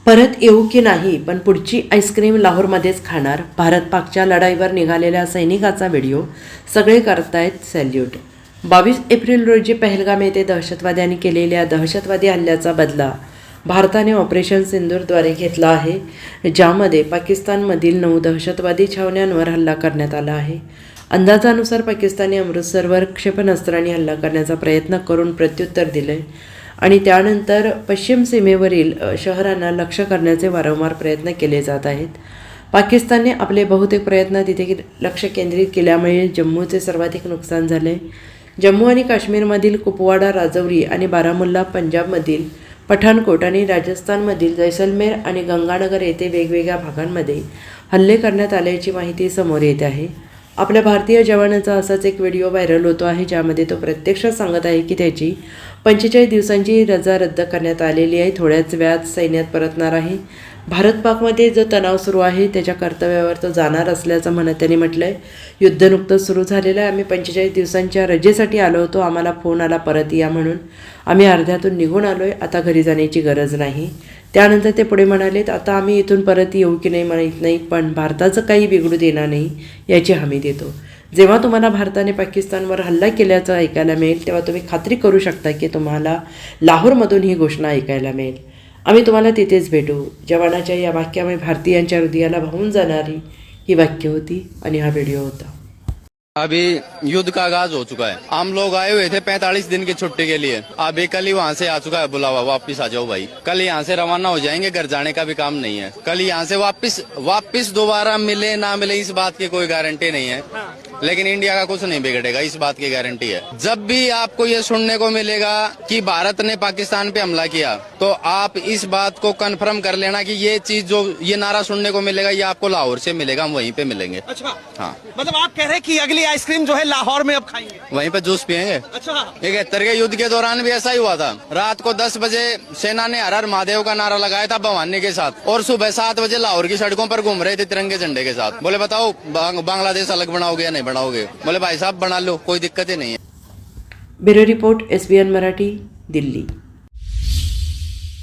परत येऊ की नाही, पण पुढची आईस्क्रीम लाहोरमध्येच खाणार. भारत पाकच्या लढाईवर निघालेल्या सैनिकाचा व्हिडिओ. सगळे करतायत सॅल्यूट. 22 एप्रिल रोजी पहलगाम येथे दहशतवाद्यांनी केलेल्या दहशतवादी हल्ल्याचा बदला भारताने ऑपरेशन सिंदूरद्वारे घेतला आहे, ज्यामध्ये पाकिस्तानमधील 9 दहशतवादी छावण्यांवर हल्ला करण्यात आला आहे. अंदाजानुसार पाकिस्तानने अमृतसरवर क्षेपणास्त्रांनी हल्ला करण्याचा प्रयत्न करून प्रत्युत्तर दिले आणि त्यानंतर पश्चिम सीमेवरील शहरांना लक्ष्य करण्याचे वारंवार प्रयत्न केले जात आहेत. पाकिस्तानने आपले बहुतेक प्रयत्न तिथे लक्ष केंद्रित केल्यामुळे जम्मूचे सर्वाधिक नुकसान झाले. जम्मू आणि काश्मीरमधील कुपवाडा, राजौरी आणि बारामुल्ला, पंजाबमधील पठाणकोट आणि राजस्थानमधील जैसलमेर आणि गंगानगर येथे वेगवेगळ्या भागांमध्ये हल्ले करण्यात आल्याची माहिती समोर येत आहे. आपल्या भारतीय जवानाचा असाच एक व्हिडिओ व्हायरल होतो आहे, ज्यामध्ये तो प्रत्यक्षात सांगत आहे की त्याची 45 दिवसांची रजा रद्द करण्यात आलेली आहे. थोड्याच वेळात सैन्यात परतणार आहे. भारत पाकमध्ये जो तणाव सुरू आहे त्याच्या कर्तव्यावर तो जाणार असल्याचं म्हणत त्यांनी म्हटलं आहे, युद्ध नुकतंच सुरू झालेलं आहे. आम्ही 45 दिवसांच्या रजेसाठी आलो होतो. आम्हाला फोन आला परत या म्हणून. आम्ही अर्ध्यातून निघून आलो आहे. आता घरी जाण्याची गरज नाही. त्यानंतर ते पुढे म्हणालेत, आता आम्ही इथून परत येऊ की नाही माहीत नाही, पण भारताचं काही बिघडू देणार नाही याची हमी देतो. जेव्हा तुम्हाला भारताने पाकिस्तानवर हल्ला केल्याचं ऐकायला मिळेल, तेव्हा तुम्ही खात्री करू शकता की तुम्हाला लाहोरमधून ही घोषणा ऐकायला मिळेल. आम्ही तुम्हाला तिथेच भेटू. जवानाच्या या वाक्यामुळे भारतीयांच्या हृदयाला भावून जाणारी ही वाक्य होती आणि हा व्हिडिओ होता. अभी युद्ध का आगाज हो चुका है. हम लोग आए हुए थे 45 दिन की छुट्टी के लिए. अभी कल ही वहाँ से आ चुका है बुलावा, वापस आ जाओ भाई. कल यहाँ से रवाना हो जाएंगे. घर जाने का भी काम नहीं है. कल यहाँ से वापस दोबारा मिले ना मिले इस बात की कोई गारंटी नहीं है, लेकिन इंडिया का कुछ नहीं बिगड़ेगा, इस बात की गारंटी है. जब भी आपको ये सुनने को मिलेगा कि भारत ने पाकिस्तान पे हमला किया, तो आप इस बात को कंफर्म कर लेना कि ये चीज जो ये नारा सुनने को मिलेगा ये आपको लाहौर से मिलेगा. हम वहीं पे मिलेंगे. अच्छा, हाँ, मतलब आप कह रहे हैं कि अगली आइसक्रीम जो है लाहौर में अब खाएंगे? वहीं पे जूस पियेंगे. अच्छा, 71 के युद्ध के दौरान भी ऐसा ही हुआ था. रात को 10 बजे सेना ने हर हर महादेव का नारा लगाया था भवानी के साथ, और सुबह 7 बजे लाहौर की सड़कों पर घूम रहे थे तिरंगे झंडे के साथ. बोले बताओ बांग्लादेश अलग बनाओगे या नहीं बनाओगे? बोले भाई साहब बना लो, कोई दिक्कत ही नहीं है. Bureau report, SBN Marathi, Delhi.